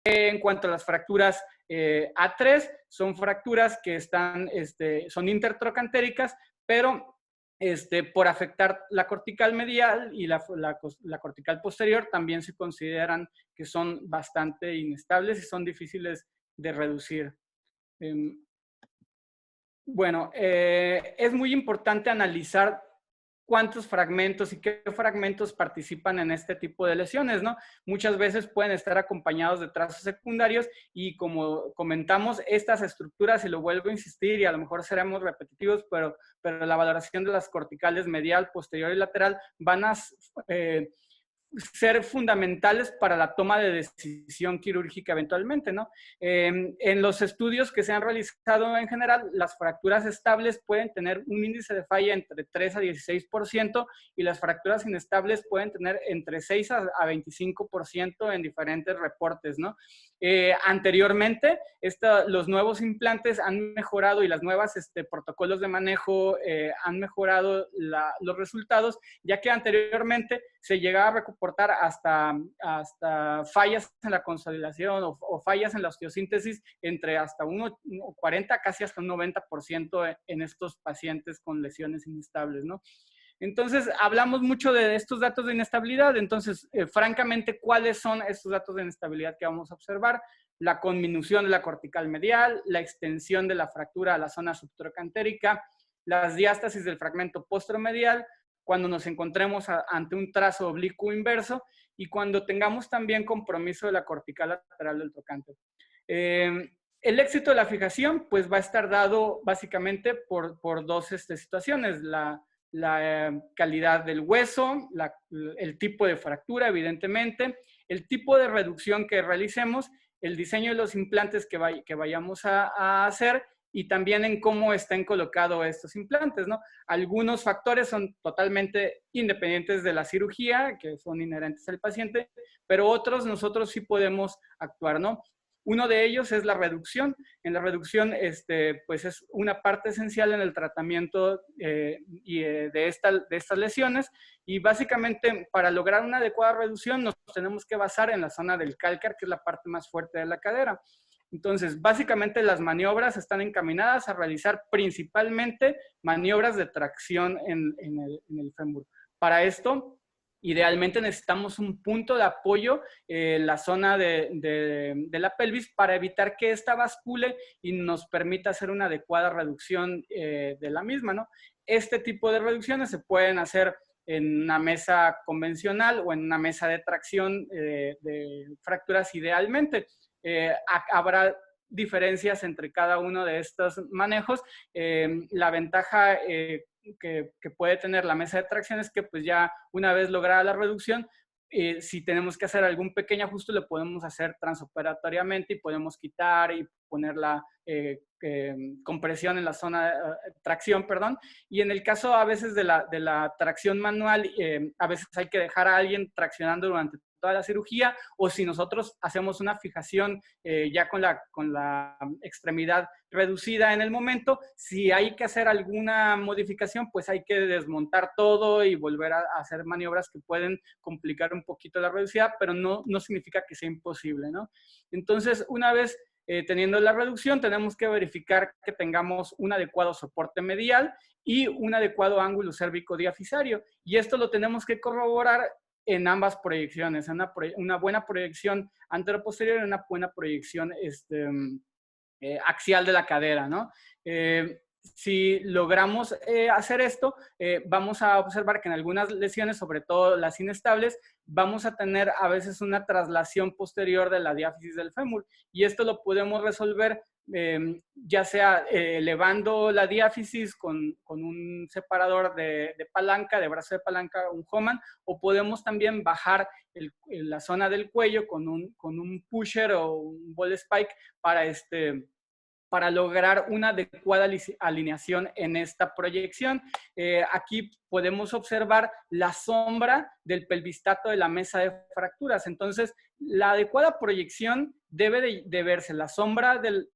En cuanto a las fracturas A3, son fracturas que son intertrocantéricas, pero por afectar la cortical medial y la cortical posterior, también se consideran que son bastante inestables y son difíciles de reducir. Bueno, es muy importante analizar cuántos fragmentos y qué fragmentos participan en este tipo de lesiones, ¿no? Muchas veces pueden estar acompañados de trazos secundarios y, como comentamos, estas estructuras, y lo vuelvo a insistir y a lo mejor seremos repetitivos, pero la valoración de las corticales medial, posterior y lateral van a ser fundamentales para la toma de decisión quirúrgica eventualmente, ¿no? En los estudios que se han realizado en general, las fracturas estables pueden tener un índice de falla entre 3 a 16% y las fracturas inestables pueden tener entre 6 a 25% en diferentes reportes, ¿no? Anteriormente, los nuevos implantes han mejorado y las nuevas protocolos de manejo han mejorado los resultados, ya que anteriormente se llegaba a reportar hasta fallas en la consolidación o fallas en la osteosíntesis entre hasta 40, casi hasta un 90% en estos pacientes con lesiones inestables, ¿no? Entonces, hablamos mucho de estos datos de inestabilidad. Entonces, francamente, ¿cuáles son estos datos de inestabilidad que vamos a observar? La conminución de la cortical medial, la extensión de la fractura a la zona subtrocantérica, las diástasis del fragmento posteromedial, cuando nos encontremos ante un trazo oblicuo inverso y cuando tengamos también compromiso de la cortical lateral del trocánter. El éxito de la fijación pues va a estar dado básicamente por dos situaciones: la calidad del hueso, el tipo de fractura, evidentemente, el tipo de reducción que realicemos, el diseño de los implantes que vayamos a hacer y también en cómo estén colocados estos implantes, ¿no? Algunos factores son totalmente independientes de la cirugía, que son inherentes al paciente, pero otros nosotros sí podemos actuar, ¿no? Uno de ellos es la reducción. En la reducción, pues es una parte esencial en el tratamiento de estas lesiones, y básicamente para lograr una adecuada reducción nos tenemos que basar en la zona del cálcar, que es la parte más fuerte de la cadera. Entonces, básicamente las maniobras están encaminadas a realizar principalmente maniobras de tracción en el fémur. Para esto, idealmente necesitamos un punto de apoyo en la zona de la pelvis para evitar que esta bascule y nos permita hacer una adecuada reducción de la misma, ¿no? Este tipo de reducciones se pueden hacer en una mesa convencional o en una mesa de tracción de fracturas idealmente. Habrá diferencias entre cada uno de estos manejos. La ventaja que puede tener la mesa de tracción es que pues ya una vez lograda la reducción, si tenemos que hacer algún pequeño ajuste, lo podemos hacer transoperatoriamente y podemos quitar y poner la compresión en la zona, tracción, perdón. Y en el caso a veces de la tracción manual, a veces hay que dejar a alguien traccionando durante toda la cirugía, o si nosotros hacemos una fijación ya con la extremidad reducida en el momento, si hay que hacer alguna modificación, pues hay que desmontar todo y volver a hacer maniobras que pueden complicar un poquito la reducción, pero no significa que sea imposible, ¿no? Entonces, una vez teniendo la reducción, tenemos que verificar que tengamos un adecuado soporte medial y un adecuado ángulo cérvico-diafisario, y esto lo tenemos que corroborar en ambas proyecciones, una buena proyección antero-posterior y una buena proyección axial de la cadera, ¿no? Si logramos hacer esto, vamos a observar que en algunas lesiones, sobre todo las inestables, vamos a tener a veces una traslación posterior de la diáfisis del fémur, y esto lo podemos resolver ya sea elevando la diáfisis con un separador de palanca, de brazo de palanca, un Homan, o podemos también bajar la zona del cuello con un pusher o un ball spike para lograr una adecuada alineación en esta proyección. Aquí podemos observar la sombra del pelvistato de la mesa de fracturas. Entonces, la adecuada proyección debe de verse la sombra del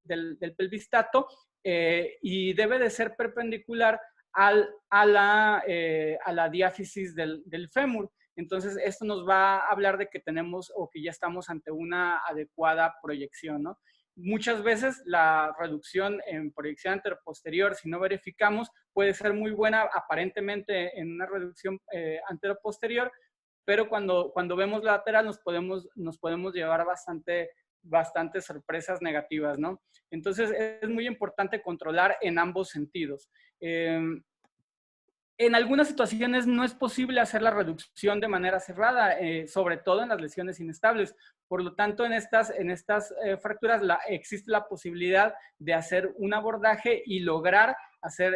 pelvistato y debe de ser perpendicular a la diáfisis del fémur. Entonces, esto nos va a hablar de que tenemos o que ya estamos ante una adecuada proyección, ¿no? Muchas veces la reducción en proyección anteroposterior, si no verificamos, puede ser muy buena aparentemente en una reducción anteroposterior, pero cuando vemos lateral nos podemos llevar bastantes sorpresas negativas, ¿no? Entonces es muy importante controlar en ambos sentidos. En algunas situaciones no es posible hacer la reducción de manera cerrada, sobre todo en las lesiones inestables. Por lo tanto, en estas fracturas existe la posibilidad de hacer un abordaje y lograr hacer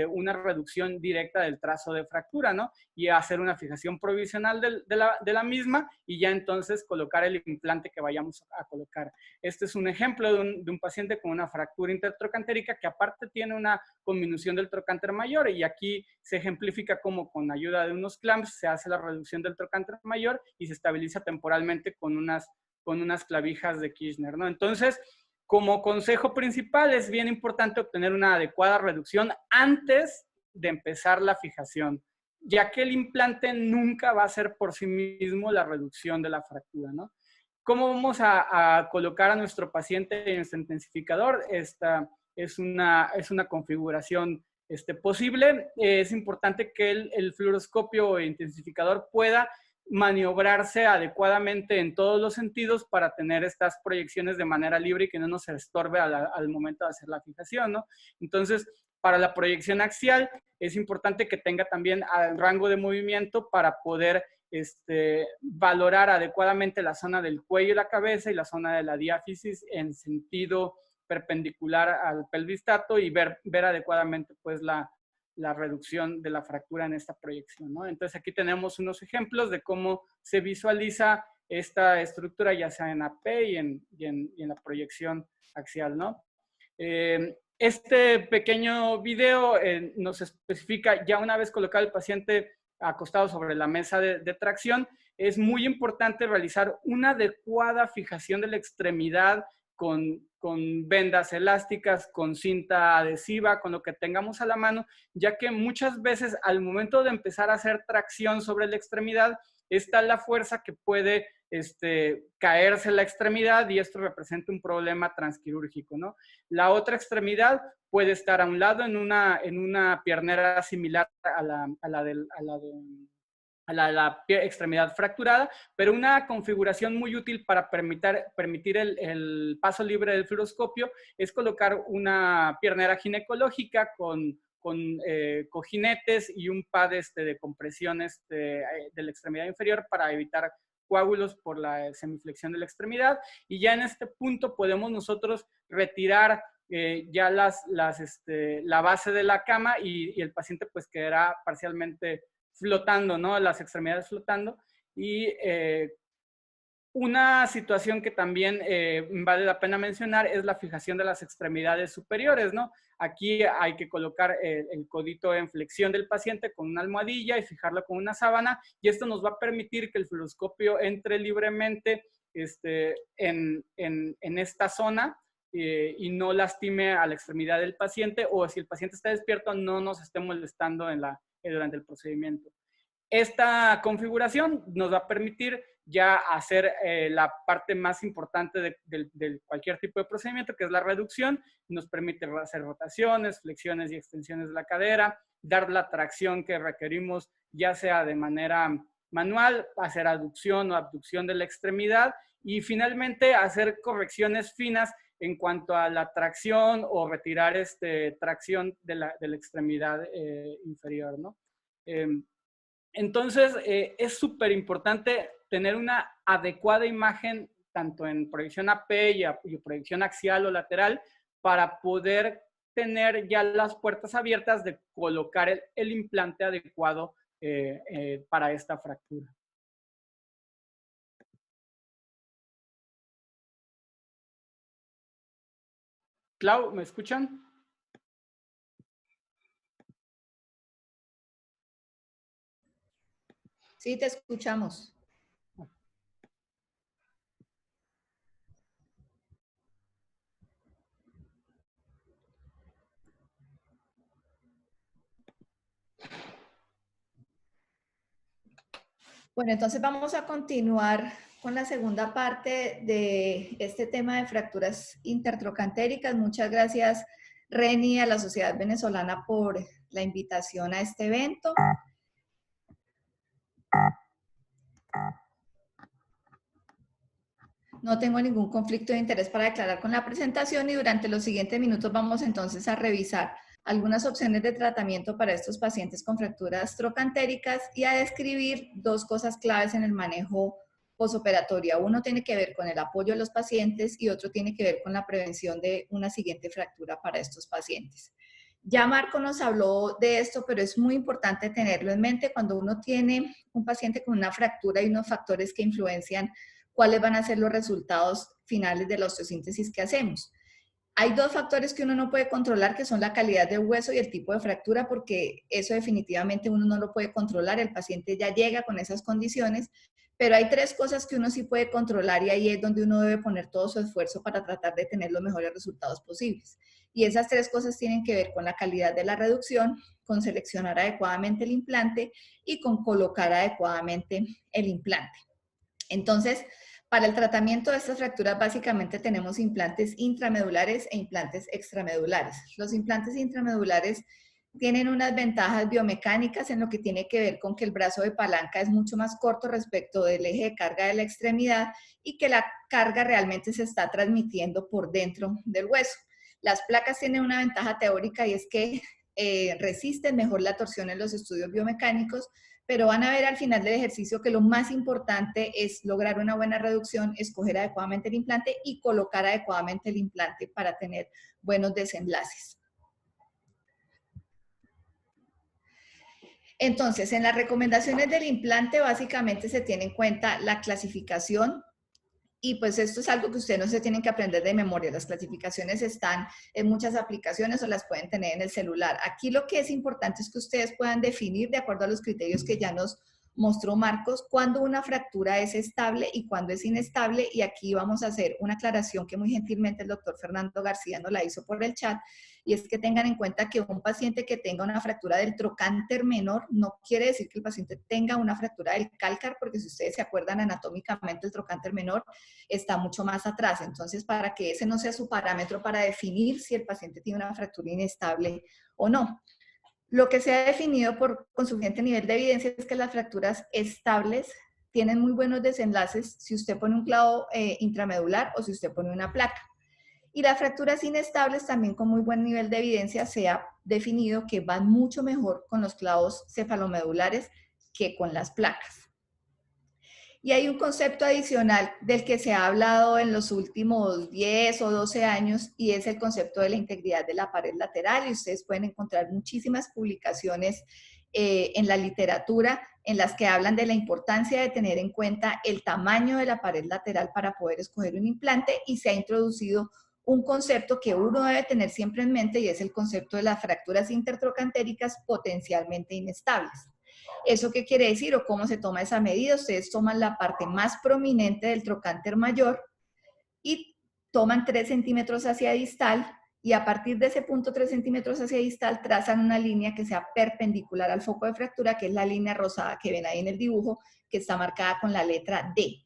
una reducción directa del trazo de fractura, ¿no? Y hacer una fijación provisional de la misma y ya entonces colocar el implante que vayamos a colocar. Este es un ejemplo de un paciente con una fractura intertrocantérica que aparte tiene una conminución del trocánter mayor, y aquí se ejemplifica cómo con ayuda de unos clamps se hace la reducción del trocánter mayor y se estabiliza temporalmente con unas clavijas de Kirchner, ¿no? Entonces, como consejo principal, es bien importante obtener una adecuada reducción antes de empezar la fijación, ya que el implante nunca va a ser por sí mismo la reducción de la fractura, ¿no? ¿Cómo vamos a colocar a nuestro paciente en nuestro intensificador? Esta es una configuración posible. Es importante que el fluoroscopio o intensificador pueda maniobrarse adecuadamente en todos los sentidos para tener estas proyecciones de manera libre y que no nos estorbe al momento de hacer la fijación, ¿no? Entonces, para la proyección axial es importante que tenga también rango de movimiento para poder valorar adecuadamente la zona del cuello y la cabeza y la zona de la diáfisis en sentido perpendicular al pelvistato y ver adecuadamente pues la reducción de la fractura en esta proyección, ¿no? Entonces aquí tenemos unos ejemplos de cómo se visualiza esta estructura ya sea en AP y en la proyección axial, ¿no? Este pequeño video nos especifica, ya una vez colocado el paciente acostado sobre la mesa de tracción, es muy importante realizar una adecuada fijación de la extremidad con vendas elásticas, con cinta adhesiva, con lo que tengamos a la mano, ya que muchas veces al momento de empezar a hacer tracción sobre la extremidad, está la fuerza que puede caerse la extremidad y esto representa un problema transquirúrgico, ¿no? La otra extremidad puede estar a un lado en una piernera similar a la extremidad fracturada, pero una configuración muy útil para permitir el paso libre del fluoroscopio es colocar una piernera ginecológica con cojinetes y un pad de compresión de la extremidad inferior para evitar coágulos por la semiflexión de la extremidad, y ya en este punto podemos nosotros retirar ya la base de la cama y el paciente pues quedará parcialmente flotando, ¿no? Las extremidades flotando. Y una situación que también vale la pena mencionar es la fijación de las extremidades superiores, ¿no? Aquí hay que colocar el codito en flexión del paciente con una almohadilla y fijarlo con una sábana, y esto nos va a permitir que el fluoroscopio entre libremente en esta zona y no lastime a la extremidad del paciente, o si el paciente está despierto no nos esté molestando durante el procedimiento. Esta configuración nos va a permitir ya hacer la parte más importante de cualquier tipo de procedimiento, que es la reducción. Nos permite hacer rotaciones, flexiones y extensiones de la cadera, dar la tracción que requerimos, ya sea de manera manual, hacer aducción o abducción de la extremidad, y finalmente hacer correcciones finas en cuanto a la tracción o retirar tracción de la extremidad inferior, ¿no? Entonces, es súper importante tener una adecuada imagen, tanto en proyección AP y proyección axial o lateral, para poder tener ya las puertas abiertas de colocar el implante adecuado para esta fractura. Clau, ¿me escuchan? Sí, te escuchamos. Bueno, entonces vamos a continuar con la segunda parte de este tema de fracturas intertrocantéricas. Muchas gracias, Reni, a la Sociedad Venezolana por la invitación a este evento. No tengo ningún conflicto de interés para declarar con la presentación y durante los siguientes minutos vamos entonces a revisar algunas opciones de tratamiento para estos pacientes con fracturas trocantéricas y a describir dos cosas claves en el manejo posoperatorio. Uno tiene que ver con el apoyo a los pacientes y otro tiene que ver con la prevención de una siguiente fractura para estos pacientes. Ya Marco nos habló de esto, pero es muy importante tenerlo en mente cuando uno tiene un paciente con una fractura y unos factores que influencian cuáles van a ser los resultados finales de la osteosíntesis que hacemos. Hay dos factores que uno no puede controlar, que son la calidad del hueso y el tipo de fractura, porque eso definitivamente uno no lo puede controlar, el paciente ya llega con esas condiciones, pero hay tres cosas que uno sí puede controlar y ahí es donde uno debe poner todo su esfuerzo para tratar de tener los mejores resultados posibles. Y esas tres cosas tienen que ver con la calidad de la reducción, con seleccionar adecuadamente el implante y con colocar adecuadamente el implante. Entonces, para el tratamiento de estas fracturas básicamente tenemos implantes intramedulares e implantes extramedulares. Los implantes intramedulares tienen unas ventajas biomecánicas en lo que tiene que ver con que el brazo de palanca es mucho más corto respecto del eje de carga de la extremidad y que la carga realmente se está transmitiendo por dentro del hueso. Las placas tienen una ventaja teórica y es que resisten mejor la torsión en los estudios biomecánicos, pero van a ver al final del ejercicio que lo más importante es lograr una buena reducción, escoger adecuadamente el implante y colocar adecuadamente el implante para tener buenos desenlaces. Entonces, en las recomendaciones del implante básicamente se tiene en cuenta la clasificación y pues esto es algo que ustedes no se tienen que aprender de memoria. Las clasificaciones están en muchas aplicaciones o las pueden tener en el celular. Aquí lo que es importante es que ustedes puedan definir de acuerdo a los criterios que ya nos mostró Marcos, cuándo una fractura es estable y cuándo es inestable. Y aquí vamos a hacer una aclaración que muy gentilmente el doctor Fernando García nos la hizo por el chat. Y es que tengan en cuenta que un paciente que tenga una fractura del trocánter menor no quiere decir que el paciente tenga una fractura del cálcar, porque si ustedes se acuerdan anatómicamente el trocánter menor está mucho más atrás. Entonces, para que ese no sea su parámetro para definir si el paciente tiene una fractura inestable o no. Lo que se ha definido con suficiente nivel de evidencia es que las fracturas estables tienen muy buenos desenlaces si usted pone un clavo intramedular o si usted pone una placa. Y las fracturas inestables también con muy buen nivel de evidencia se ha definido que van mucho mejor con los clavos cefalomedulares que con las placas. Y hay un concepto adicional del que se ha hablado en los últimos 10 o 12 años y es el concepto de la integridad de la pared lateral. Y ustedes pueden encontrar muchísimas publicaciones en la literatura en las que hablan de la importancia de tener en cuenta el tamaño de la pared lateral para poder escoger un implante y se ha introducido un concepto que uno debe tener siempre en mente y es el concepto de las fracturas intertrocantéricas potencialmente inestables. ¿Eso qué quiere decir o cómo se toma esa medida? Ustedes toman la parte más prominente del trocánter mayor y toman 3 centímetros hacia distal y a partir de ese punto 3 centímetros hacia distal trazan una línea que sea perpendicular al foco de fractura, que es la línea rosada que ven ahí en el dibujo, que está marcada con la letra D.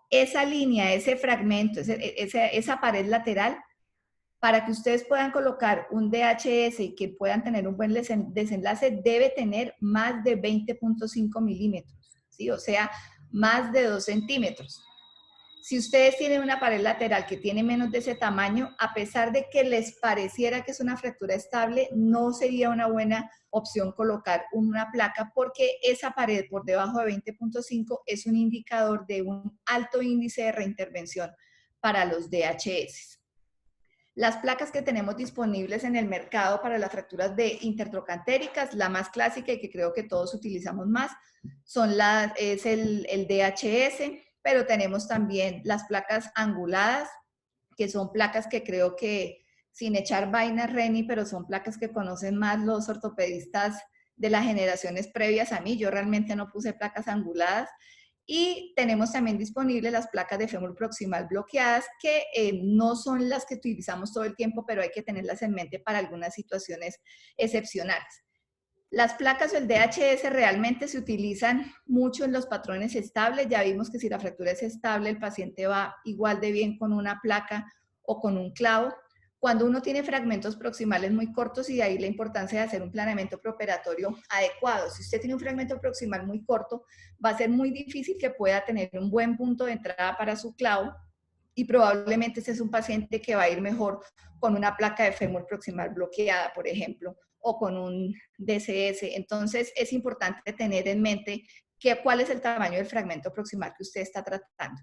Esa línea, ese fragmento, esa pared lateral, para que ustedes puedan colocar un DHS y que puedan tener un buen desenlace, debe tener más de 20.5 milímetros, ¿sí? O sea, más de 2 centímetros. Si ustedes tienen una pared lateral que tiene menos de ese tamaño, a pesar de que les pareciera que es una fractura estable, no sería una buena opción colocar una placa porque esa pared por debajo de 20.5 es un indicador de un alto índice de reintervención para los DHS. Las placas que tenemos disponibles en el mercado para las fracturas de intertrocantéricas, la más clásica y que creo que todos utilizamos más, es el DHS, pero tenemos también las placas anguladas, que son placas que creo que, sin echar vainas, Reni, pero son placas que conocen más los ortopedistas de las generaciones previas a mí. Yo realmente no puse placas anguladas. Y tenemos también disponibles las placas de fémur proximal bloqueadas, que no son las que utilizamos todo el tiempo, pero hay que tenerlas en mente para algunas situaciones excepcionales. Las placas o el DHS realmente se utilizan mucho en los patrones estables. Ya vimos que si la fractura es estable, el paciente va igual de bien con una placa o con un clavo. Cuando uno tiene fragmentos proximales muy cortos, y de ahí la importancia de hacer un planeamiento preoperatorio adecuado. Si usted tiene un fragmento proximal muy corto, va a ser muy difícil que pueda tener un buen punto de entrada para su clavo, y probablemente este es un paciente que va a ir mejor con una placa de fémur proximal bloqueada, por ejemplo, o con un DCS. Entonces, es importante tener en mente cuál es el tamaño del fragmento proximal que usted está tratando.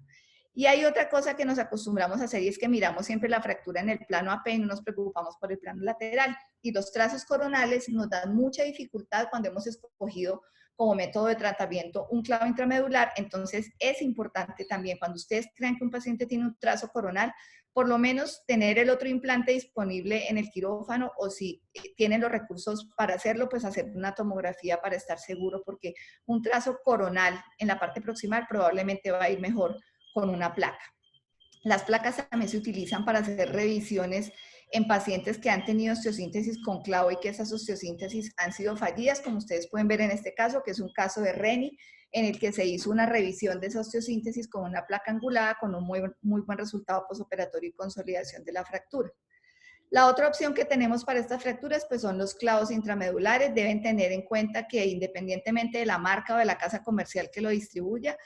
Y hay otra cosa que nos acostumbramos a hacer, y es que miramos siempre la fractura en el plano AP y no nos preocupamos por el plano lateral. Y los trazos coronales nos dan mucha dificultad cuando hemos escogido como método de tratamiento un clavo intramedular. Entonces es importante también, cuando ustedes crean que un paciente tiene un trazo coronal, por lo menos tener el otro implante disponible en el quirófano, o si tienen los recursos para hacerlo, pues hacer una tomografía para estar seguro, porque un trazo coronal en la parte proximal probablemente va a ir mejor con una placa. Las placas también se utilizan para hacer revisiones en pacientes que han tenido osteosíntesis con clavo y que esas osteosíntesis han sido fallidas, como ustedes pueden ver en este caso, que es un caso de Reni, en el que se hizo una revisión de esa osteosíntesis con una placa angulada con un muy buen resultado posoperatorio y consolidación de la fractura. La otra opción que tenemos para estas fracturas pues son los clavos intramedulares. Deben tener en cuenta que independientemente de la marca o de la casa comercial que lo distribuya,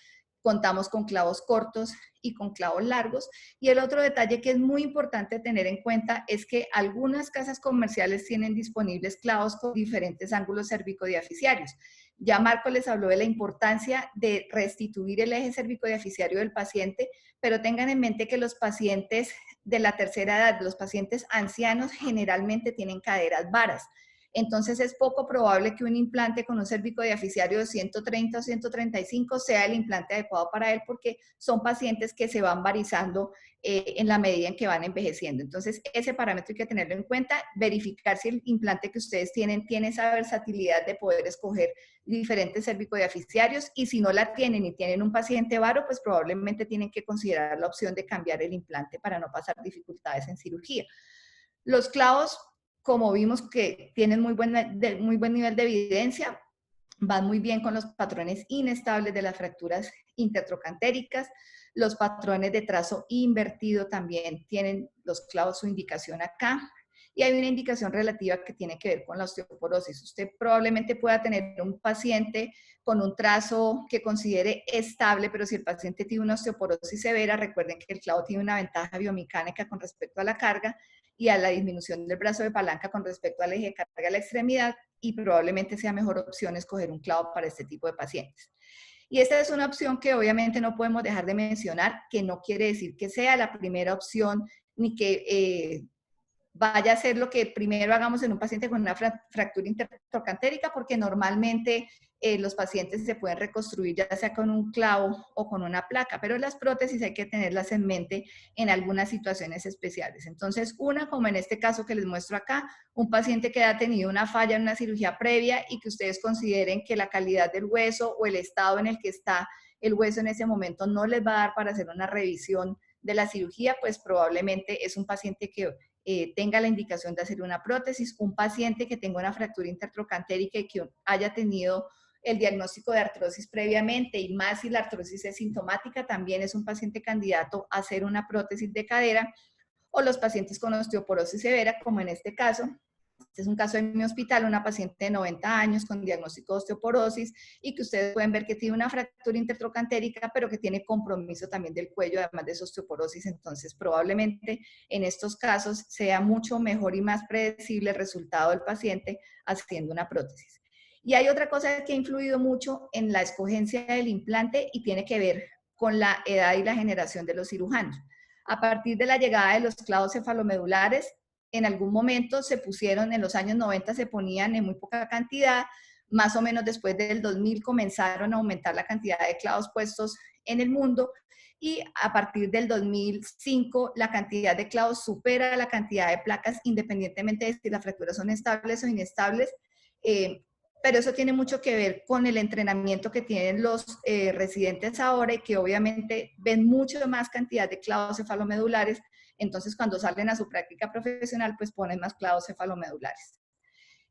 contamos con clavos cortos y con clavos largos. Y el otro detalle que es muy importante tener en cuenta es que algunas casas comerciales tienen disponibles clavos con diferentes ángulos cervicodiaficiarios. Ya Marco les habló de la importancia de restituir el eje cervicodiaficiario del paciente, pero tengan en mente que los pacientes de la tercera edad, los pacientes ancianos, generalmente tienen caderas varas. Entonces es poco probable que un implante con un cervicodiaficiario de 130 o 135 sea el implante adecuado para él, porque son pacientes que se van varizando en la medida en que van envejeciendo. Entonces ese parámetro hay que tenerlo en cuenta, verificar si el implante que ustedes tienen tiene esa versatilidad de poder escoger diferentes cervicodiaficiarios, y si no la tienen y tienen un paciente varo, pues probablemente tienen que considerar la opción de cambiar el implante para no pasar dificultades en cirugía. Los clavos, como vimos que tienen muy buen nivel de evidencia, van muy bien con los patrones inestables de las fracturas intertrocantéricas. Los patrones de trazo invertido también tienen los clavos su indicación acá. Y hay una indicación relativa que tiene que ver con la osteoporosis. Usted probablemente pueda tener un paciente con un trazo que considere estable, pero si el paciente tiene una osteoporosis severa, recuerden que el clavo tiene una ventaja biomecánica con respecto a la carga y a la disminución del brazo de palanca con respecto al eje de carga a la extremidad, y probablemente sea mejor opción escoger un clavo para este tipo de pacientes. Y esta es una opción que obviamente no podemos dejar de mencionar, que no quiere decir que sea la primera opción, ni que vaya a ser lo que primero hagamos en un paciente con una fractura intertrocantérica, porque normalmente los pacientes se pueden reconstruir ya sea con un clavo o con una placa, pero las prótesis hay que tenerlas en mente en algunas situaciones especiales. Entonces, una, como en este caso que les muestro acá, un paciente que ha tenido una falla en una cirugía previa y que ustedes consideren que la calidad del hueso o el estado en el que está el hueso en ese momento no les va a dar para hacer una revisión de la cirugía, pues probablemente es un paciente que tenga la indicación de hacer una prótesis. Un paciente que tenga una fractura intertrocantérica y que haya tenido el diagnóstico de artrosis previamente, y más si la artrosis es sintomática, también es un paciente candidato a hacer una prótesis de cadera. O los pacientes con osteoporosis severa, como en este caso. Este es un caso en mi hospital, una paciente de 90 años con diagnóstico de osteoporosis, y que ustedes pueden ver que tiene una fractura intertrocantérica, pero que tiene compromiso también del cuello, además de su osteoporosis. Entonces, probablemente en estos casos sea mucho mejor y más predecible el resultado del paciente haciendo una prótesis. Y hay otra cosa que ha influido mucho en la escogencia del implante y tiene que ver con la edad y la generación de los cirujanos. A partir de la llegada de los clavos cefalomedulares, en algún momento se pusieron, en los años 90 se ponían en muy poca cantidad, más o menos después del 2000 comenzaron a aumentar la cantidad de clavos puestos en el mundo, y a partir del 2005 la cantidad de clavos supera la cantidad de placas, independientemente de si las fracturas son estables o inestables. Pero eso tiene mucho que ver con el entrenamiento que tienen los residentes ahora, y que obviamente ven mucho más cantidad de clavos cefalomedulares. Entonces, cuando salen a su práctica profesional, pues ponen más clavos cefalomedulares.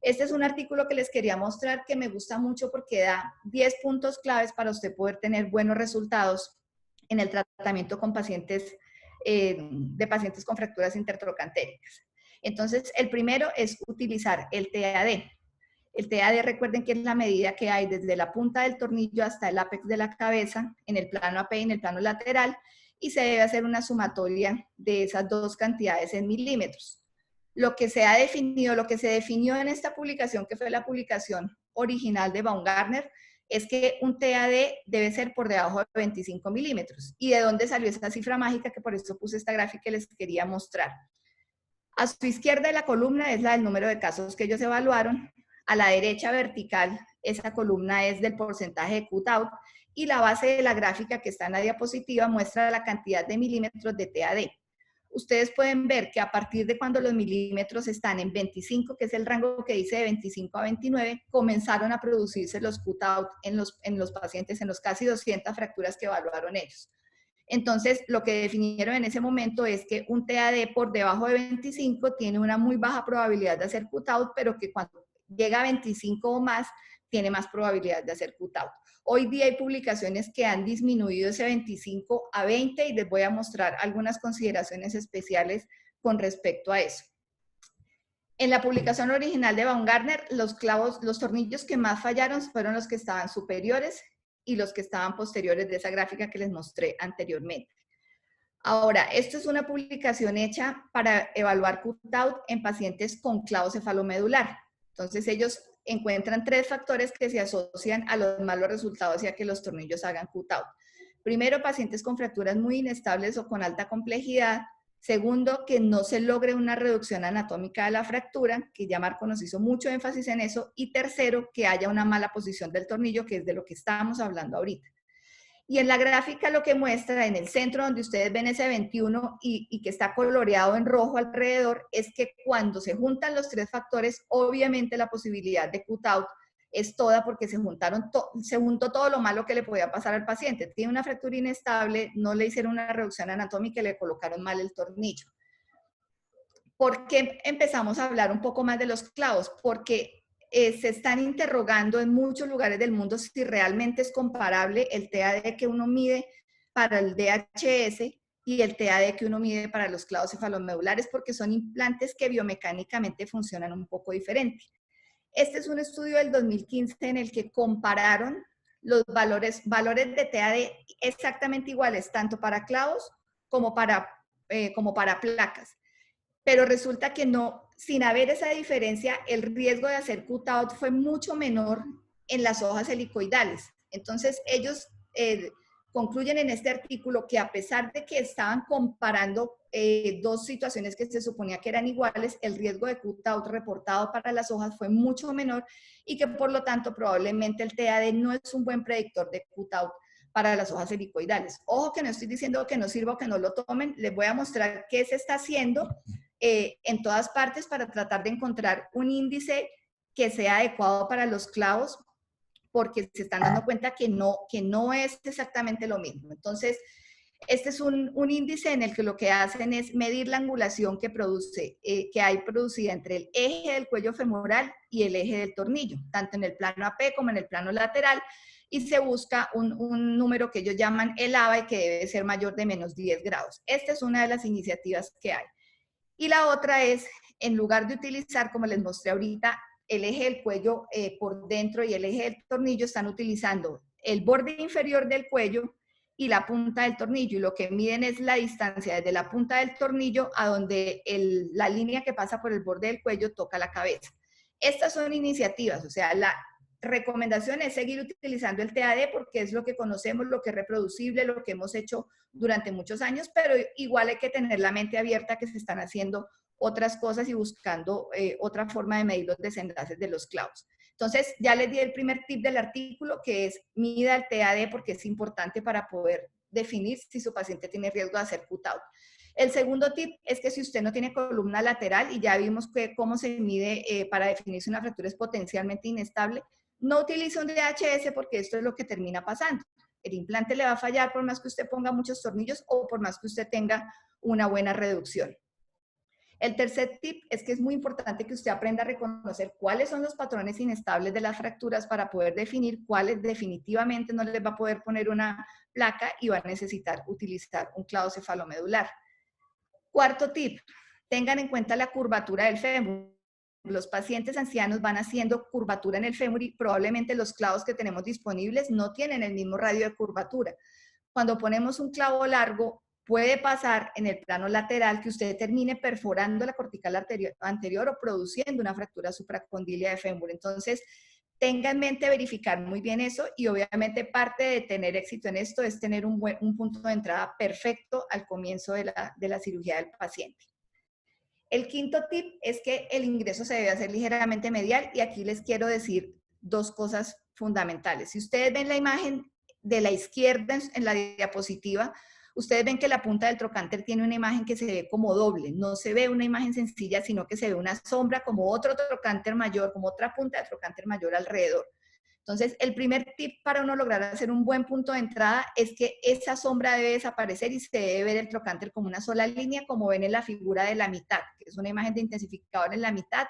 Este es un artículo que les quería mostrar que me gusta mucho porque da 10 puntos claves para usted poder tener buenos resultados en el tratamiento con pacientes, de pacientes con fracturas intertrocantéricas. Entonces, el primero es utilizar el TAD. El TAD, recuerden que es la medida que hay desde la punta del tornillo hasta el ápex de la cabeza, en el plano AP y en el plano lateral, y se debe hacer una sumatoria de esas dos cantidades en milímetros. Lo que se ha definido, lo que se definió en esta publicación, que fue la publicación original de Baumgartner, es que un TAD debe ser por debajo de 25 milímetros. ¿Y de dónde salió esta cifra mágica? Que por eso puse esta gráfica que les quería mostrar. A su izquierda de la columna es la del número de casos que ellos evaluaron. A la derecha vertical, esa columna es del porcentaje de cut-out. Y la base de la gráfica que está en la diapositiva muestra la cantidad de milímetros de TAD. Ustedes pueden ver que a partir de cuando los milímetros están en 25, que es el rango que dice de 25 a 29, comenzaron a producirse los cut-out en los pacientes, en los casi 200 fracturas que evaluaron ellos. Entonces, lo que definieron en ese momento es que un TAD por debajo de 25 tiene una muy baja probabilidad de hacer cut-out, pero que cuando llega a 25 o más, tiene más probabilidad de hacer cut-out. Hoy día hay publicaciones que han disminuido ese 25 a 20 y les voy a mostrar algunas consideraciones especiales con respecto a eso. En la publicación original de Baumgartner, los tornillos que más fallaron fueron los que estaban superiores y los que estaban posteriores de esa gráfica que les mostré anteriormente. Ahora, esto es una publicación hecha para evaluar cut-out en pacientes con clavo cefalomedular. Entonces, ellos encuentran 3 factores que se asocian a los malos resultados y a que los tornillos hagan cut-out. Primero, pacientes con fracturas muy inestables o con alta complejidad. Segundo, que no se logre una reducción anatómica de la fractura, que ya Marco nos hizo mucho énfasis en eso. Y tercero, que haya una mala posición del tornillo, que es de lo que estábamos hablando ahorita. Y en la gráfica lo que muestra en el centro donde ustedes ven ese 21 y que está coloreado en rojo alrededor, es que cuando se juntan los 3 factores, obviamente la posibilidad de cut-out es toda porque se juntó todo lo malo que le podía pasar al paciente. Tiene una fractura inestable, no le hicieron una reducción anatómica y le colocaron mal el tornillo. ¿Por qué empezamos a hablar un poco más de los clavos? Porque se están interrogando en muchos lugares del mundo si realmente es comparable el TAD que uno mide para el DHS y el TAD que uno mide para los clavos cefalomedulares, porque son implantes que biomecánicamente funcionan un poco diferente. Este es un estudio del 2015 en el que compararon los valores de TAD exactamente iguales, tanto para clavos como para placas. Pero resulta que no, sin haber esa diferencia, el riesgo de hacer cut-out fue mucho menor en las hojas helicoidales. Entonces, ellos concluyen en este artículo que a pesar de que estaban comparando 2 situaciones que se suponía que eran iguales, el riesgo de cut-out reportado para las hojas fue mucho menor y que por lo tanto probablemente el TAD no es un buen predictor de cut-out para las hojas helicoidales. Ojo que no estoy diciendo que no sirva o que no lo tomen, les voy a mostrar qué se está haciendo en todas partes para tratar de encontrar un índice que sea adecuado para los clavos, porque se están dando cuenta que no es exactamente lo mismo. Entonces, este es un índice en el que lo que hacen es medir la angulación que hay producida entre el eje del cuello femoral y el eje del tornillo, tanto en el plano AP como en el plano lateral, y se busca un número que ellos llaman el ABA y que debe ser mayor de menos 10 grados. Esta es una de las iniciativas que hay. Y la otra es, en lugar de utilizar, como les mostré ahorita, el eje del cuello por dentro y el eje del tornillo, están utilizando el borde inferior del cuello y la punta del tornillo. Y lo que miden es la distancia desde la punta del tornillo a donde la línea que pasa por el borde del cuello toca la cabeza. Estas son iniciativas, o sea, la recomendación es seguir utilizando el TAD porque es lo que conocemos, lo que es reproducible, lo que hemos hecho durante muchos años, pero igual hay que tener la mente abierta que se están haciendo otras cosas y buscando otra forma de medir los desenlaces de los clavos. Entonces, ya les di el primer tip del artículo, que es mida el TAD porque es importante para poder definir si su paciente tiene riesgo de hacer cut-out. El segundo tip es que si usted no tiene columna lateral, y ya vimos cómo se mide para definir si una fractura es potencialmente inestable, no utilice un DHS porque esto es lo que termina pasando. El implante le va a fallar por más que usted ponga muchos tornillos o por más que usted tenga una buena reducción. El tercer tip es que es muy importante que usted aprenda a reconocer cuáles son los patrones inestables de las fracturas para poder definir cuáles definitivamente no les va a poder poner una placa y va a necesitar utilizar un clavo cefalomedular. Cuarto tip, tengan en cuenta la curvatura del fémur. Los pacientes ancianos van haciendo curvatura en el fémur y probablemente los clavos que tenemos disponibles no tienen el mismo radio de curvatura. Cuando ponemos un clavo largo, puede pasar en el plano lateral que usted termine perforando la cortical anterior o produciendo una fractura supracondilia de fémur. Entonces, tenga en mente verificar muy bien eso y obviamente parte de tener éxito en esto es tener un punto de entrada perfecto al comienzo de la cirugía del paciente. El quinto tip es que el ingreso se debe hacer ligeramente medial y aquí les quiero decir dos cosas fundamentales. Si ustedes ven la imagen de la izquierda en la diapositiva, ustedes ven que la punta del trocánter tiene una imagen que se ve como doble, no se ve una imagen sencilla, sino que se ve una sombra como otro trocánter mayor, como otra punta de trocánter mayor alrededor. Entonces, el primer tip para uno lograr hacer un buen punto de entrada es que esa sombra debe desaparecer y se debe ver el trocánter como una sola línea, como ven en la figura de la mitad, que es una imagen de intensificador en la mitad.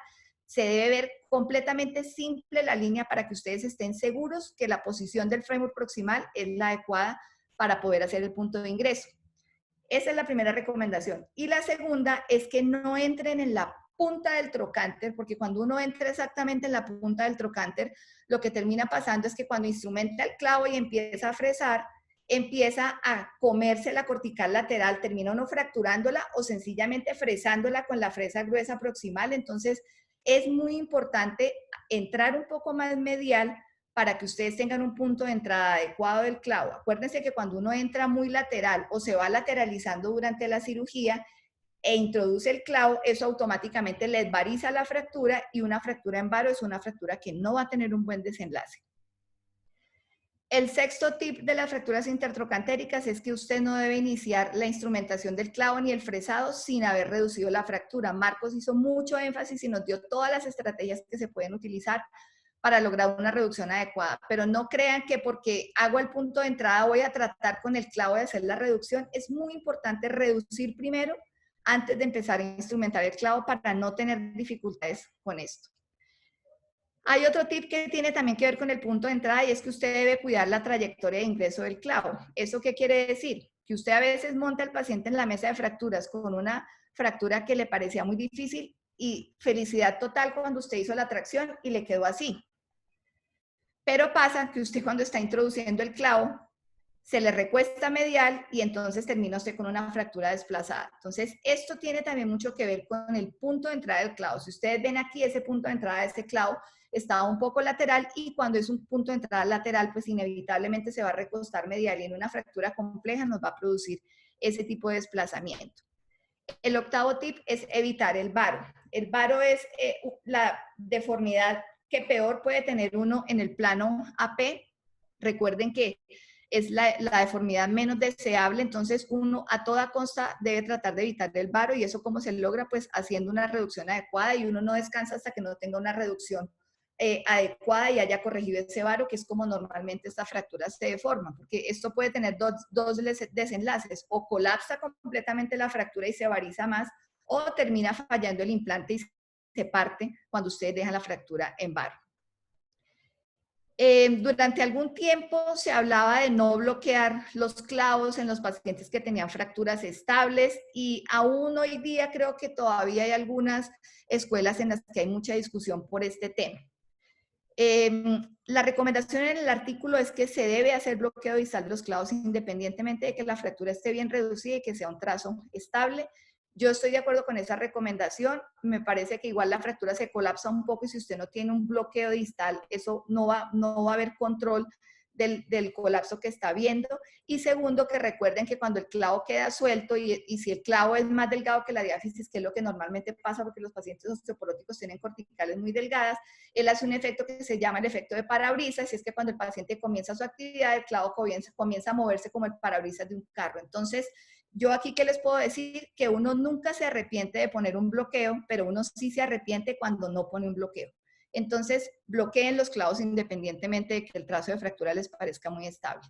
Se debe ver completamente simple la línea para que ustedes estén seguros que la posición del fémur proximal es la adecuada para poder hacer el punto de ingreso. Esa es la primera recomendación. Y la segunda es que no entren en la punta del trocánter, porque cuando uno entra exactamente en la punta del trocánter, lo que termina pasando es que cuando instrumenta el clavo y empieza a fresar, empieza a comerse la cortical lateral, termina uno fracturándola o sencillamente fresándola con la fresa gruesa proximal. Entonces, es muy importante entrar un poco más medial para que ustedes tengan un punto de entrada adecuado del clavo. Acuérdense que cuando uno entra muy lateral o se va lateralizando durante la cirugía e introduce el clavo, eso automáticamente les variza la fractura y una fractura en varo es una fractura que no va a tener un buen desenlace. El sexto tip de las fracturas intertrocantéricas es que usted no debe iniciar la instrumentación del clavo ni el fresado sin haber reducido la fractura. Marcos hizo mucho énfasis y nos dio todas las estrategias que se pueden utilizar para lograr una reducción adecuada. Pero no crean que porque hago el punto de entrada voy a tratar con el clavo de hacer la reducción. Es muy importante reducir primero antes de empezar a instrumentar el clavo para no tener dificultades con esto. Hay otro tip que tiene también que ver con el punto de entrada y es que usted debe cuidar la trayectoria de ingreso del clavo. ¿Eso qué quiere decir? Que usted a veces monta al paciente en la mesa de fracturas con una fractura que le parecía muy difícil y felicidad total cuando usted hizo la tracción y le quedó así. Pero pasa que usted cuando está introduciendo el clavo, se le recuesta medial y entonces termina usted con una fractura desplazada. Entonces, esto tiene también mucho que ver con el punto de entrada del clavo. Si ustedes ven aquí, ese punto de entrada de este clavo está un poco lateral y cuando es un punto de entrada lateral, pues inevitablemente se va a recostar medial y en una fractura compleja nos va a producir ese tipo de desplazamiento. El octavo tip es evitar el varo. El varo es la deformidad que peor puede tener uno en el plano AP. Recuerden que es la deformidad menos deseable, entonces uno a toda costa debe tratar de evitar el varo y eso cómo se logra, pues haciendo una reducción adecuada y uno no descansa hasta que no tenga una reducción adecuada y haya corregido ese varo, que es como normalmente estas fracturas se deforman, porque esto puede tener dos desenlaces, o colapsa completamente la fractura y se variza más, o termina fallando el implante y se parte cuando ustedes dejan la fractura en varo. Durante algún tiempo se hablaba de no bloquear los clavos en los pacientes que tenían fracturas estables y aún hoy día creo que todavía hay algunas escuelas en las que hay mucha discusión por este tema. La recomendación en el artículo es que se debe hacer bloqueo distal de los clavos independientemente de que la fractura esté bien reducida y que sea un trazo estable. Yo estoy de acuerdo con esa recomendación. Me parece que igual la fractura se colapsa un poco y si usted no tiene un bloqueo distal, eso no va a haber control del colapso que está viendo. Y segundo, que recuerden que cuando el clavo queda suelto y si el clavo es más delgado que la diáfisis, que es lo que normalmente pasa porque los pacientes osteoporóticos tienen corticales muy delgadas, él hace un efecto que se llama el efecto de parabrisas, y es que cuando el paciente comienza su actividad, el clavo comienza a moverse como el parabrisas de un carro. Entonces, yo aquí, ¿qué les puedo decir? Que uno nunca se arrepiente de poner un bloqueo, pero uno sí se arrepiente cuando no pone un bloqueo. Entonces, bloqueen los clavos independientemente de que el trazo de fractura les parezca muy estable.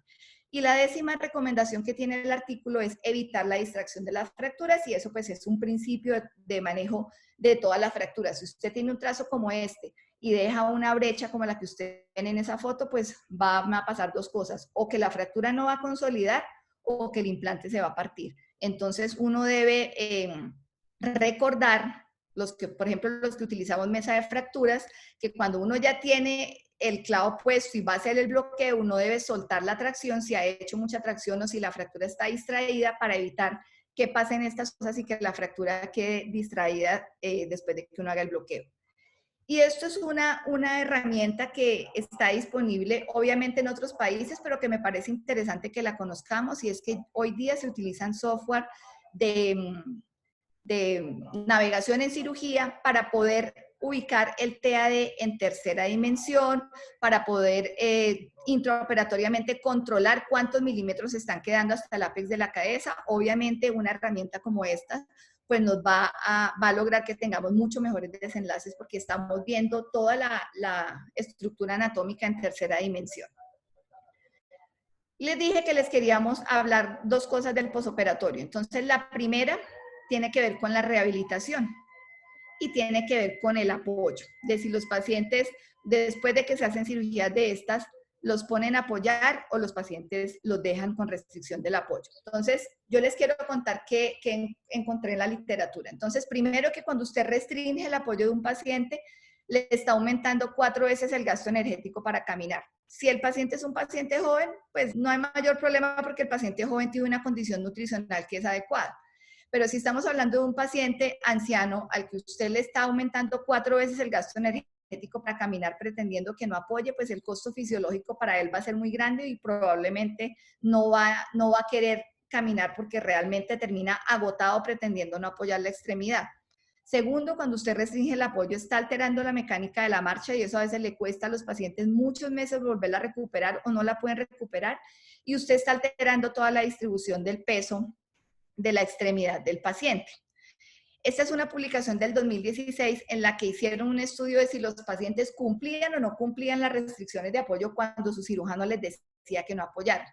Y la 10ª recomendación que tiene el artículo es evitar la distracción de las fracturas, y eso pues es un principio de manejo de todas las fracturas. Si usted tiene un trazo como este y deja una brecha como la que usted tiene en esa foto, pues van a pasar dos cosas: o que la fractura no va a consolidar o que el implante se va a partir. Entonces uno debe recordar, por ejemplo, los que utilizamos mesa de fracturas, que cuando uno ya tiene el clavo puesto y va a hacer el bloqueo, uno debe soltar la tracción si ha hecho mucha tracción o si la fractura está distraída, para evitar que pasen estas cosas y que la fractura quede distraída después de que uno haga el bloqueo. Y esto es una herramienta que está disponible obviamente en otros países, pero que me parece interesante que la conozcamos, y es que hoy día se utilizan software de navegación en cirugía para poder ubicar el TAD en tercera dimensión, para poder intraoperatoriamente controlar cuántos milímetros están quedando hasta el ápex de la cabeza. Obviamente una herramienta como esta pues nos va a lograr que tengamos mucho mejores desenlaces, porque estamos viendo toda la estructura anatómica en tercera dimensión. Les dije que les queríamos hablar dos cosas del posoperatorio. Entonces, la primera tiene que ver con la rehabilitación y tiene que ver con el apoyo. De si los pacientes, después de que se hacen cirugías de estas, los ponen a apoyar o los pacientes los dejan con restricción del apoyo. Entonces, yo les quiero contar qué encontré en la literatura. Entonces, primero, que cuando usted restringe el apoyo de un paciente, le está aumentando 4 veces el gasto energético para caminar. Si el paciente es un paciente joven, pues no hay mayor problema, porque el paciente joven tiene una condición nutricional que es adecuada. Pero si estamos hablando de un paciente anciano al que usted le está aumentando 4 veces el gasto energético para caminar, pretendiendo que no apoye, pues el costo fisiológico para él va a ser muy grande y probablemente no va a querer caminar, porque realmente termina agotado pretendiendo no apoyar la extremidad. Segundo, cuando usted restringe el apoyo, está alterando la mecánica de la marcha, y eso a veces le cuesta a los pacientes muchos meses volverla a recuperar o no la pueden recuperar, y usted está alterando toda la distribución del peso de la extremidad del paciente. Esta es una publicación del 2016 en la que hicieron un estudio de si los pacientes cumplían o no cumplían las restricciones de apoyo cuando su cirujano les decía que no apoyaran.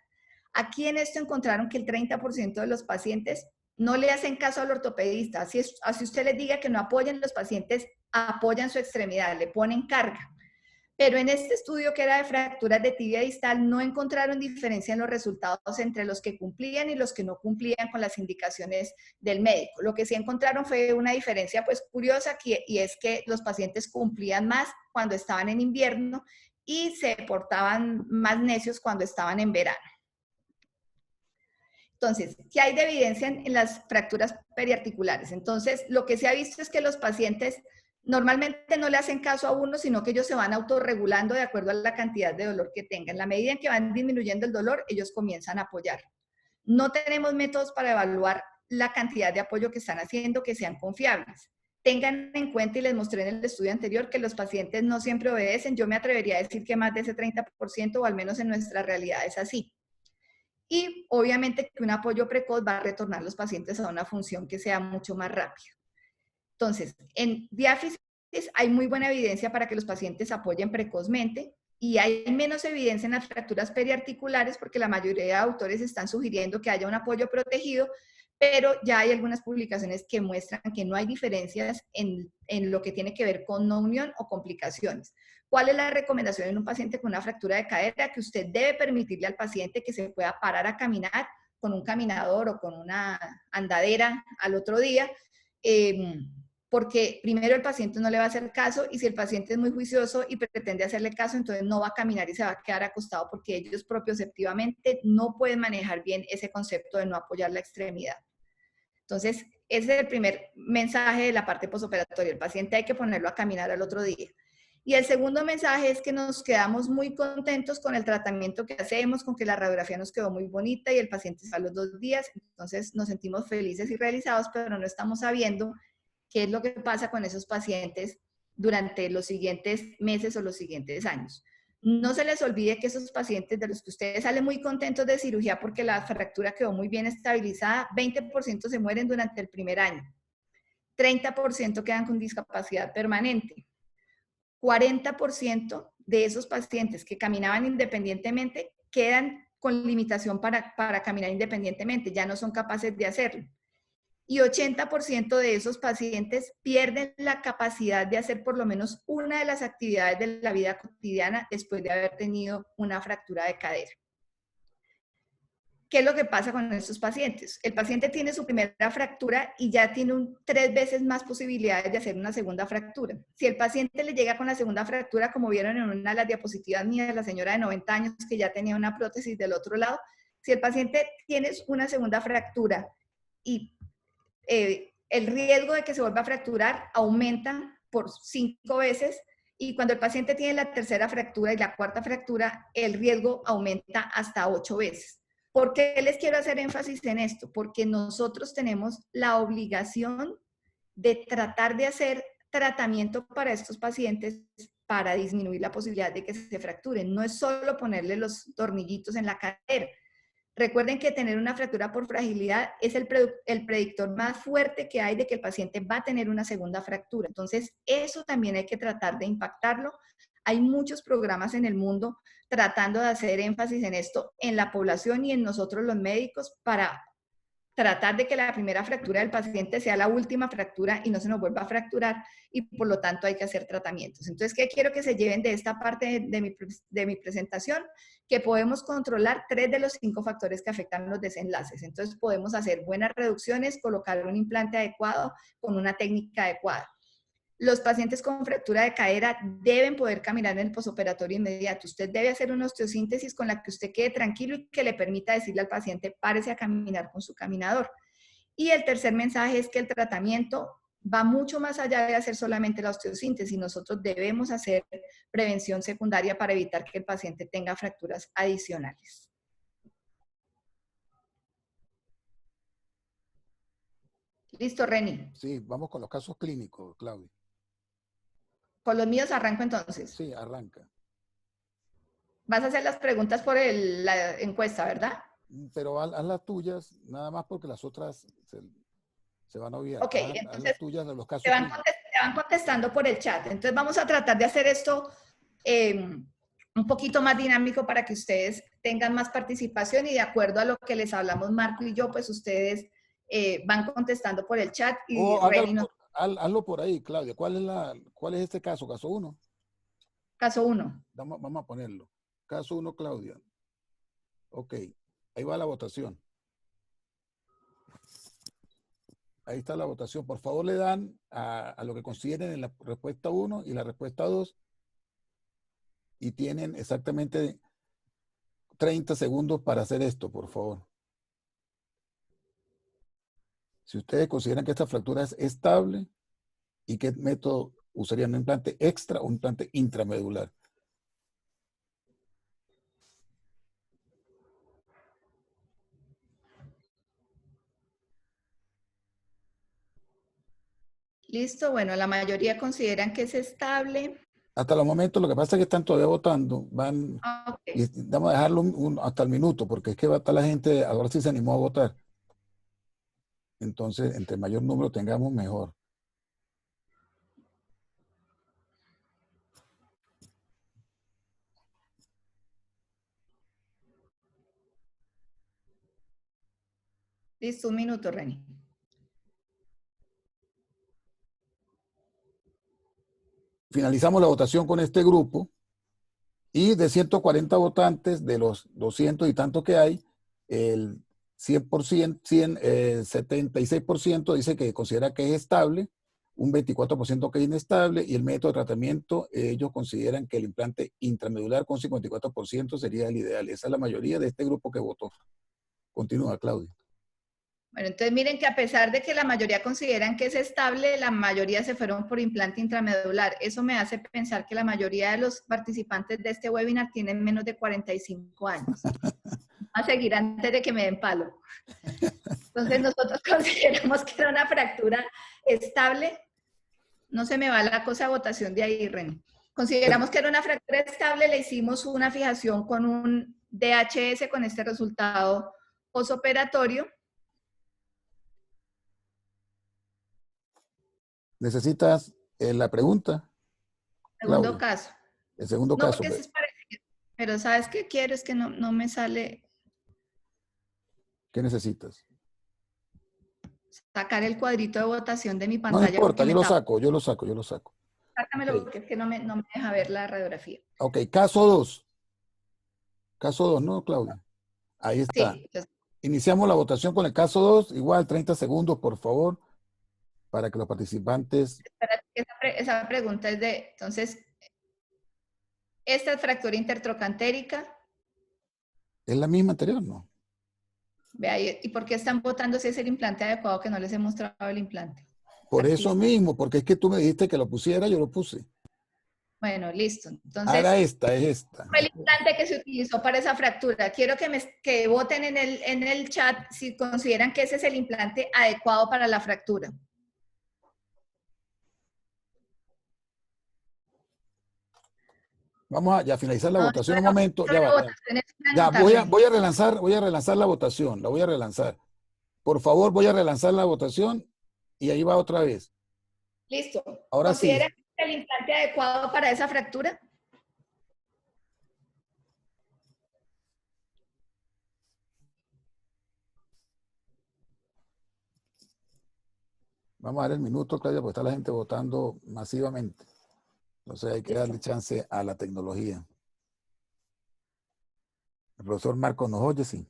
Aquí en esto encontraron que el 30% de los pacientes no le hacen caso al ortopedista. Así usted les diga que no apoyen, los pacientes apoyan su extremidad, le ponen carga. Pero en este estudio, que era de fracturas de tibia distal, no encontraron diferencia en los resultados entre los que cumplían y los que no cumplían con las indicaciones del médico. Lo que sí encontraron fue una diferencia pues curiosa, y es que los pacientes cumplían más cuando estaban en invierno y se portaban más necios cuando estaban en verano. Entonces, ¿qué hay de evidencia en las fracturas periarticulares? Entonces, lo que se ha visto es que los pacientes normalmente no le hacen caso a uno, sino que ellos se van autorregulando de acuerdo a la cantidad de dolor que tengan. En la medida en que van disminuyendo el dolor, ellos comienzan a apoyar. No tenemos métodos para evaluar la cantidad de apoyo que están haciendo que sean confiables. Tengan en cuenta, y les mostré en el estudio anterior, que los pacientes no siempre obedecen. Yo me atrevería a decir que más de ese 30%, o al menos en nuestra realidad, es así. Y obviamente que un apoyo precoz va a retornar a los pacientes a una función que sea mucho más rápida. Entonces, en diáfisis hay muy buena evidencia para que los pacientes apoyen precozmente, y hay menos evidencia en las fracturas periarticulares, porque la mayoría de autores están sugiriendo que haya un apoyo protegido, pero ya hay algunas publicaciones que muestran que no hay diferencias en lo que tiene que ver con no unión o complicaciones. ¿Cuál es la recomendación en un paciente con una fractura de cadera? Que usted debe permitirle al paciente que se pueda parar a caminar con un caminador o con una andadera al otro día, porque primero el paciente no le va a hacer caso, y si el paciente es muy juicioso y pretende hacerle caso, entonces no va a caminar y se va a quedar acostado, porque ellos propioceptivamente no pueden manejar bien ese concepto de no apoyar la extremidad. Entonces, ese es el primer mensaje de la parte posoperatoria: el paciente hay que ponerlo a caminar al otro día. Y el segundo mensaje es que nos quedamos muy contentos con el tratamiento que hacemos, con que la radiografía nos quedó muy bonita y el paciente sale los 2 días, entonces nos sentimos felices y realizados, pero no estamos sabiendo qué es lo que pasa con esos pacientes durante los siguientes meses o los siguientes años. No se les olvide que esos pacientes de los que ustedes salen muy contentos de cirugía porque la fractura quedó muy bien estabilizada, 20% se mueren durante el primer año, 30% quedan con discapacidad permanente, 40% de esos pacientes que caminaban independientemente quedan con limitación para caminar independientemente, ya no son capaces de hacerlo. Y 80% de esos pacientes pierden la capacidad de hacer por lo menos una de las actividades de la vida cotidiana después de haber tenido una fractura de cadera. ¿Qué es lo que pasa con estos pacientes? El paciente tiene su primera fractura y ya tiene 3 veces más posibilidades de hacer una segunda fractura. Si el paciente le llega con la segunda fractura, como vieron en una de las diapositivas mías de la señora de 90 años que ya tenía una prótesis del otro lado, si el paciente tiene una segunda fractura y el riesgo de que se vuelva a fracturar aumenta por 5 veces, y cuando el paciente tiene la tercera fractura y la cuarta fractura, el riesgo aumenta hasta 8 veces. ¿Por qué les quiero hacer énfasis en esto? Porque nosotros tenemos la obligación de tratar de hacer tratamiento para estos pacientes para disminuir la posibilidad de que se fracturen. No es solo ponerle los tornillitos en la cadera. Recuerden que tener una fractura por fragilidad es el predictor más fuerte que hay de que el paciente va a tener una segunda fractura. Entonces, eso también hay que tratar de impactarlo. Hay muchos programas en el mundo tratando de hacer énfasis en esto en la población y en nosotros los médicos para tratar de que la primera fractura del paciente sea la última fractura y no se nos vuelva a fracturar, y por lo tanto hay que hacer tratamientos. Entonces, ¿qué quiero que se lleven de esta parte de mi presentación? Que podemos controlar 3 de los 5 factores que afectan los desenlaces. Entonces, podemos hacer buenas reducciones, colocar un implante adecuado con una técnica adecuada. Los pacientes con fractura de cadera deben poder caminar en el posoperatorio inmediato. Usted debe hacer una osteosíntesis con la que usted quede tranquilo y que le permita decirle al paciente, párese a caminar con su caminador. Y el tercer mensaje es que el tratamiento va mucho más allá de hacer solamente la osteosíntesis. Nosotros debemos hacer prevención secundaria para evitar que el paciente tenga fracturas adicionales. ¿Listo, Reni? Sí, vamos con los casos clínicos, Claudia. Con los míos arranco entonces. Sí, arranca. Vas a hacer las preguntas por la encuesta, ¿verdad? Pero haz las tuyas, nada más porque las otras se van a olvidar. Ok, entonces haz las tuyas de los casos te van contestando por el chat. Entonces vamos a tratar de hacer esto un poquito más dinámico para que ustedes tengan más participación, y de acuerdo a lo que les hablamos Marco y yo, pues ustedes van contestando por el chat. Y hazlo por ahí, Claudia. ¿Cuál es este caso? ¿Caso 1? Caso 1. Vamos a ponerlo. Caso 1, Claudia. Ok, ahí va la votación. Ahí está la votación. Por favor, le dan a lo que consideren en la respuesta 1 y la respuesta 2. Y tienen exactamente 30 segundos para hacer esto, por favor. Si ustedes consideran que esta fractura es estable, ¿y qué método usarían? ¿Un implante extra o un implante intramedular? Listo, bueno, la mayoría consideran que es estable. Hasta los momentos, lo que pasa es que están todavía votando. Okay. Y vamos a dejarlo hasta el minuto, porque es que va a estar la gente, ahora sí se animó a votar. Entonces, entre mayor número tengamos, mejor. Listo, un minuto, Reni. Finalizamos la votación con este grupo, y de 140 votantes, de los 200 y tantos que hay, el 100%, 76% dice que considera que es estable, un 24% que es inestable, y el método de tratamiento, ellos consideran que el implante intramedular con 54% sería el ideal. Esa es la mayoría de este grupo que votó. Continúa, Claudia. Bueno, entonces miren que a pesar de que la mayoría consideran que es estable, la mayoría se fueron por implante intramedular. Eso me hace pensar que la mayoría de los participantes de este webinar tienen menos de 45 años. A seguir antes de que me den palo. Entonces nosotros consideramos que era una fractura estable. No se me va la cosa de votación de ahí, René. Consideramos que era una fractura estable, le hicimos una fijación con un DHS con este resultado posoperatorio. ¿Necesitas la pregunta? Segundo Claudia. caso. El segundo no, caso. Porque es parecido, pero ¿sabes qué quiero? Es que no me sale ¿Qué necesitas? Sacar el cuadrito de votación de mi No pantalla. importa, yo lo saco, yo lo saco, yo lo saco. Sácamelo Ok. porque es que no me deja ver la radiografía. Ok, caso 2. Caso 2, ¿no, Claudia? Ahí está. Sí, entonces, Iniciamos la votación con el caso 2. Igual 30 segundos, por favor, para que los participantes... espérate, esa pregunta es de, entonces, esta es fractura intertrocantérica. Es la misma anterior, ¿no? Vea, ¿y por qué están votando si es el implante adecuado que no les he mostrado el implante? Por Aquí eso está. mismo, porque es que tú me dijiste que lo pusiera, yo lo puse. Bueno, listo. Ah, era Entonces, esta, es esta. fue el implante que se utilizó para esa fractura. Quiero que voten en el chat si consideran que ese es el implante adecuado para la fractura. Vamos a ya finalizar la No, votación un momento. Ya la va, ya. votación es para Ya, anotarlo. voy a relanzar la votación, la voy a relanzar. Por favor, voy a relanzar la votación y ahí va otra vez. Listo. Ahora sí, ¿Consideran que es el implante adecuado para esa fractura? vamos a dar el minuto, Claudia, porque está la gente votando masivamente. Entonces hay que darle chance a la tecnología. El profesor Marco nos oye, sí.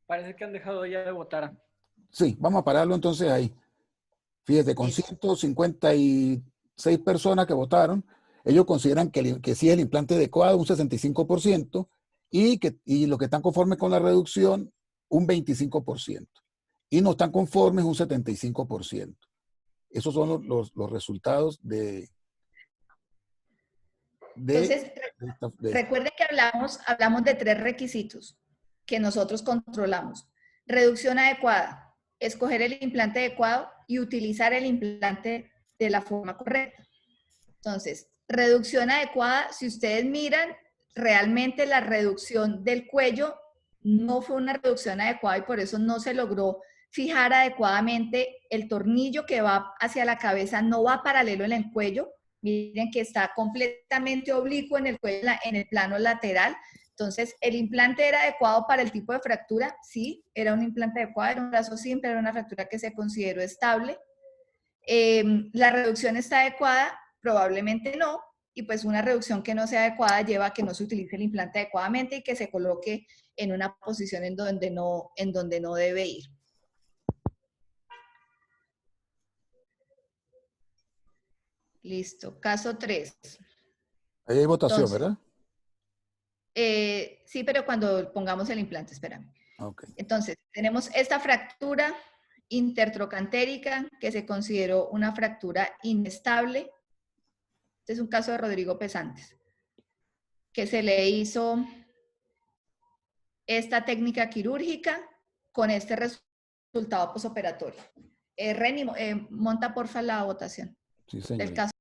Parece que han dejado ya de votar. Sí, vamos a pararlo entonces ahí. Fíjate, con Listo. 156 personas que votaron, ellos consideran que sí es el implante adecuado, un 65%, y los que están conformes con la reducción, un 25%. Y no están conformes, un 75%. Esos son los resultados de Entonces, esta. recuerden que hablamos de 3 requisitos que nosotros controlamos. Reducción adecuada, escoger el implante adecuado y utilizar el implante de la forma correcta. Entonces, reducción adecuada, si ustedes miran, realmente la reducción del cuello no fue una reducción adecuada y por eso no se logró fijar adecuadamente. El tornillo que va hacia la cabeza no va paralelo en el cuello. Miren que está completamente oblicuo en el cuello, en el plano lateral. Entonces, ¿el implante era adecuado para el tipo de fractura? Sí, era un implante adecuado, era un brazo simple, era una fractura que se consideró estable. ¿La reducción está adecuada? Probablemente no. Y pues una reducción que no sea adecuada lleva a que no se utilice el implante adecuadamente y que se coloque en una posición en donde no debe ir. Listo. Caso 3. Ahí hay votación, Entonces, ¿verdad? sí, pero cuando pongamos el implante, espérame. Ok. Entonces, tenemos esta fractura intertrocantérica que se consideró una fractura inestable. Este es un caso de Rodrigo Pesantes, que se le hizo esta técnica quirúrgica con este resultado posoperatorio. Reni, monta porfa la votación Sí, del señorita. caso.